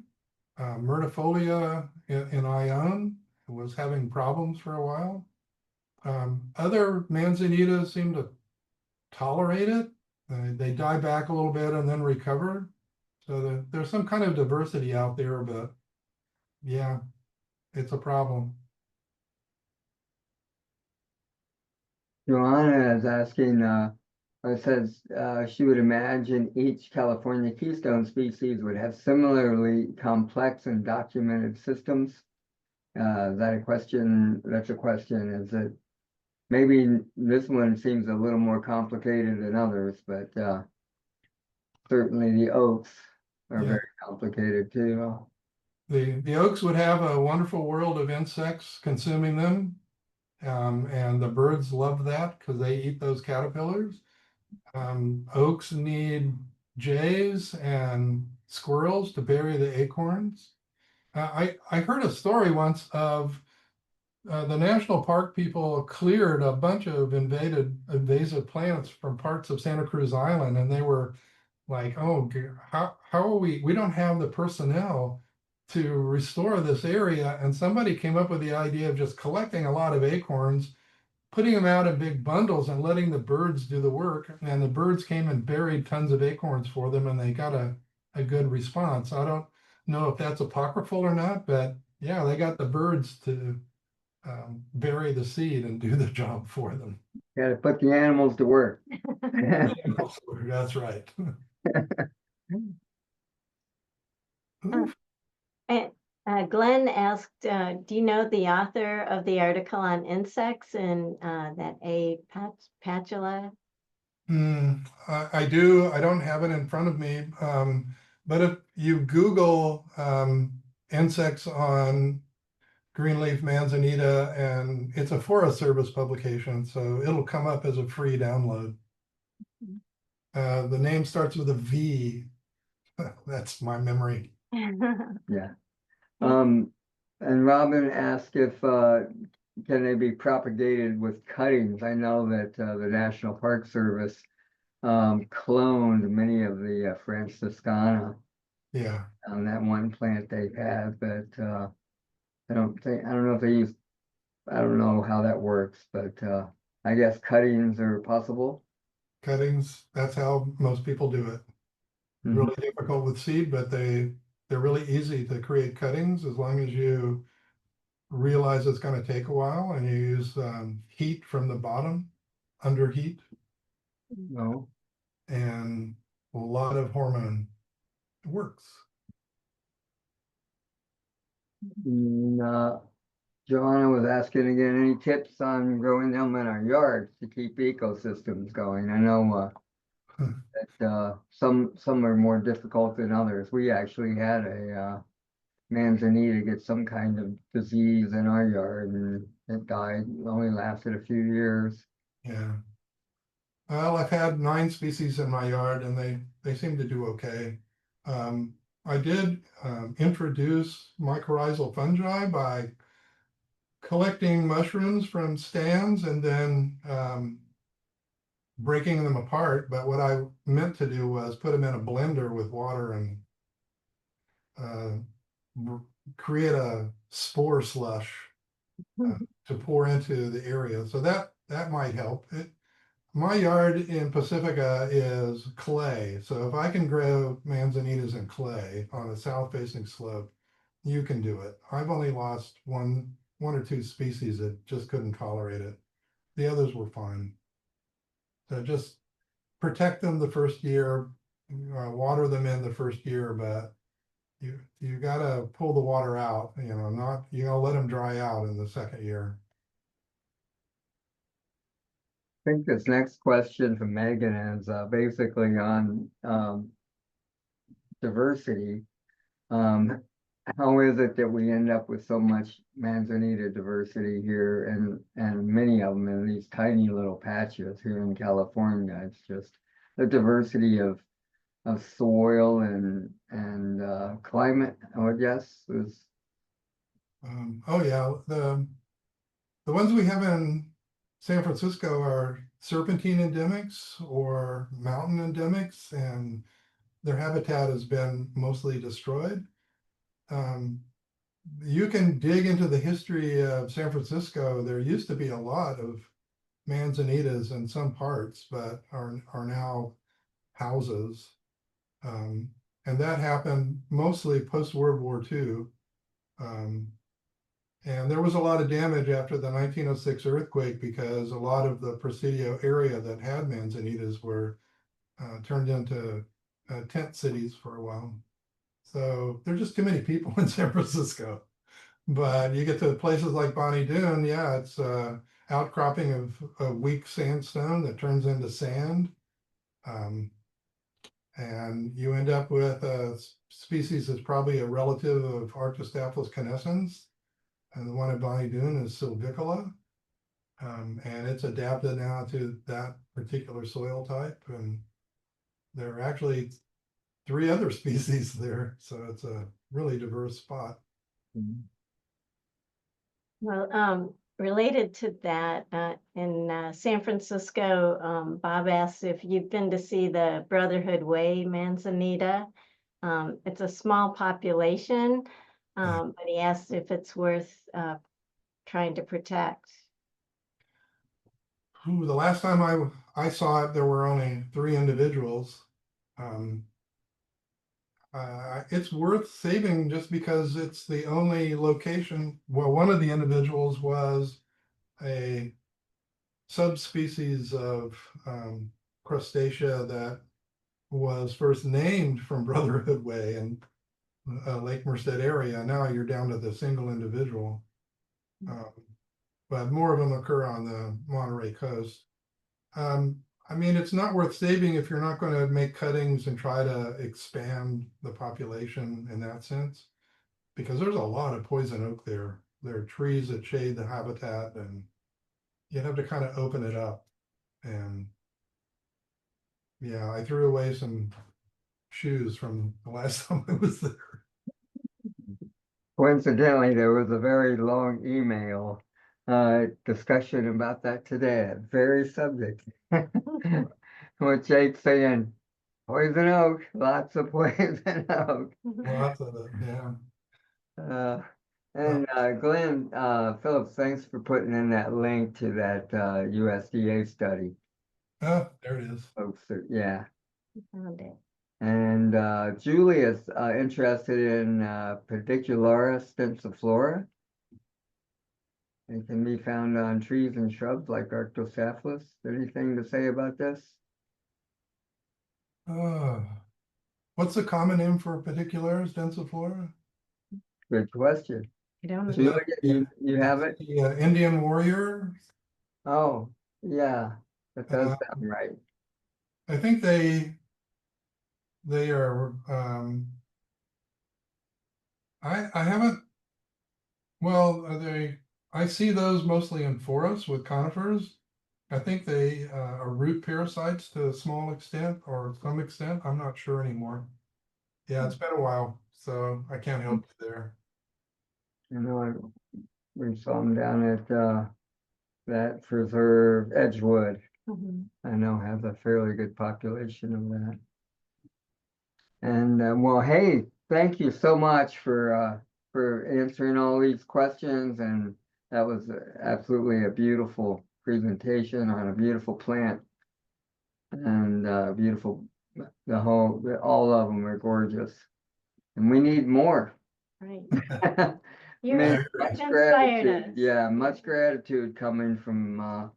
[SPEAKER 1] Myrtifolia in Ione was having problems for a while. Other Manzanitas seem to tolerate it. They die back a little bit and then recover. So there's some kind of diversity out there, but yeah, it's a problem.
[SPEAKER 3] Joanna is asking, it says she would imagine each California keystone species would have similarly complex and documented systems. Is that a question? That's a question. Is it maybe this one seems a little more complicated than others, but certainly the oaks are
[SPEAKER 1] Yeah.
[SPEAKER 3] very complicated too.
[SPEAKER 1] The oaks would have a wonderful world of insects consuming them. And the birds love that because they eat those caterpillars. Oaks need jays and squirrels to bury the acorns. I heard a story once of the national park people cleared a bunch of invasive plants from parts of Santa Cruz Island, and they were like, oh, how are we don't have the personnel to restore this area. And somebody came up with the idea of just collecting a lot of acorns, putting them out in big bundles and letting the birds do the work. And the birds came and buried tons of acorns for them, and they got a good response. I don't know if that's apocryphal or not, but yeah, they got the birds to bury the seed and do the job for them.
[SPEAKER 3] Got to put the animals to work.
[SPEAKER 1] That's right.
[SPEAKER 2] And Glenn asked, do you know the author of the article on insects in that A. Patula?
[SPEAKER 1] I do. I don't have it in front of me. But if you Google insects on greenleaf manzanita, and it's a Forest Service publication, so it'll come up as a free download. The name starts with a V. That's my memory.
[SPEAKER 3] Yeah. And Robin asked if can they be propagated with cuttings? I know that the National Park Service cloned many of the Franciscana
[SPEAKER 1] Yeah.
[SPEAKER 3] on that one plant they had, but I don't know if they use, I don't know how that works, but I guess cuttings are possible.
[SPEAKER 1] Cuttings, that's how most people do it. Really difficult with seed, but they're really easy to create cuttings as long as you realize it's going to take a while and you use heat from the bottom, under heat,
[SPEAKER 3] No.
[SPEAKER 1] and a lot of hormone. It works.
[SPEAKER 3] Joanna was asking again, any tips on growing them in our yards to keep ecosystems going? I know that some are more difficult than others. We actually had a manzanita get some kind of disease in our yard, and it died. It only lasted a few years.
[SPEAKER 1] Yeah. Well, I've had 9 species in my yard, and they seem to do okay. I did introduce mycorrhizal fungi by collecting mushrooms from stands and then breaking them apart. But what I meant to do was put them in a blender with water and create a spore slush to pour into the area. So that might help. My yard in Pacifica is clay. So if I can grow manzanitas in clay on a south-facing slope, you can do it. I've only lost one or two species that just couldn't tolerate it. The others were fine. So just protect them the first year, water them in the first year, but you gotta pull the water out, not, let them dry out in the second year.
[SPEAKER 3] I think this next question from Megan is basically on diversity. How is it that we end up with so much manzanita diversity here and many of them in these tiny little patches here in California? It's just, the diversity of soil and climate, I would guess is.
[SPEAKER 1] Oh yeah, the ones we have in San Francisco are serpentine endemics or mountain endemics, and their habitat has been mostly destroyed. You can dig into the history of San Francisco. There used to be a lot of Manzanitas in some parts, but are now houses. And that happened mostly post-World War II. And there was a lot of damage after the 1906 earthquake because a lot of the Presidio area that had Manzanitas were turned into tent cities for a while. So there's just too many people in San Francisco. But you get to places like Bonnie Doon, yeah, it's outcropping of a weak sandstone that turns into sand. And you end up with a species that's probably a relative of Arctostaphylos canescens. And the one at Bonnie Doon is Sylvicola. And it's adapted now to that particular soil type. And there are actually 3 other species there. So it's a really diverse spot.
[SPEAKER 2] Well, related to that, in San Francisco, Bob asked if you've been to see the Brotherhood Way Manzanita. It's a small population, but he asked if it's worth trying to protect.
[SPEAKER 1] Ooh, the last time I saw it, there were only 3 individuals. It's worth saving just because it's the only location. Well, one of the individuals was a subspecies of crustacea that was first named from Brotherhood Way in Lake Merced area. Now you're down to the single individual. But more of them occur on the Monterey coast. I mean, it's not worth saving if you're not going to make cuttings and try to expand the population in that sense, because there's a lot of poison oak there. There are trees that shade the habitat, and you have to kind of open it up. And yeah, I threw away some shoes from the last time I was there.
[SPEAKER 3] Coincidentally, there was a very long email discussion about that today, that very subject. With Jake saying, poison oak, lots of poison oak.
[SPEAKER 1] Lots of it, yeah.
[SPEAKER 3] And Glenn Phillips, thanks for putting in that link to that USDA study.
[SPEAKER 1] Oh, there it is.
[SPEAKER 3] Folks, yeah.
[SPEAKER 2] Found it.
[SPEAKER 3] And Julie is interested in Pedicularia stensiflora. It can be found on trees and shrubs like Arctostaphylos. Anything to say about this?
[SPEAKER 1] What's the common name for Pedicularis densiflora?
[SPEAKER 3] Good question.
[SPEAKER 2] I don't know.
[SPEAKER 3] Julie, you have it?
[SPEAKER 1] The Indian warrior.
[SPEAKER 3] Oh, yeah, that does sound right.
[SPEAKER 1] I think they are, I haven't, well, I see those mostly in forests with conifers. I think they are root parasites to a small extent or some extent. I'm not sure anymore. Yeah, it's been a while, so I can't help you there.
[SPEAKER 3] You know, we saw them down at that preserve Edgewood. I know has a fairly good population of that. And well, hey, thank you so much for answering all these questions, and that was absolutely a beautiful presentation on a beautiful plant, and beautiful. All of them are gorgeous, and we need more.
[SPEAKER 2] Right.
[SPEAKER 3] Much
[SPEAKER 2] inspired
[SPEAKER 3] gratitude.
[SPEAKER 2] us.
[SPEAKER 3] Yeah, much gratitude coming from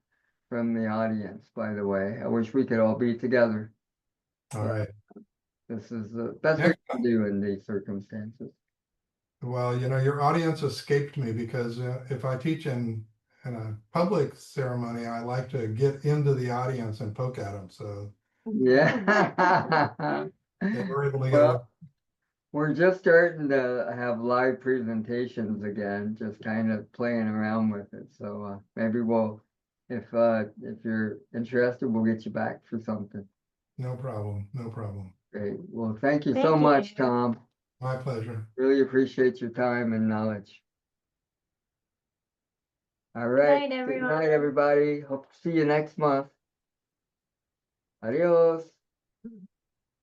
[SPEAKER 3] the audience. By the way, I wish we could all be together.
[SPEAKER 1] All right.
[SPEAKER 3] This is the best we can do in these circumstances.
[SPEAKER 1] Well, you know, your audience escaped me because if I teach in a public ceremony, I like to get into the audience and poke at them. So
[SPEAKER 3] yeah,
[SPEAKER 1] they were able to get
[SPEAKER 3] well, we're just starting to have live presentations again, just kind of playing around with it. So maybe we'll, if you're interested, we'll get you back for something.
[SPEAKER 1] No problem, no problem.
[SPEAKER 3] Great. Well, thank you so
[SPEAKER 2] Thank
[SPEAKER 3] much,
[SPEAKER 2] you.
[SPEAKER 3] Tom.
[SPEAKER 1] My pleasure.
[SPEAKER 3] Really appreciate your time and knowledge. All right.
[SPEAKER 2] Night,
[SPEAKER 3] Good
[SPEAKER 2] everyone.
[SPEAKER 3] night, everybody. Hope to see you next month. Adios.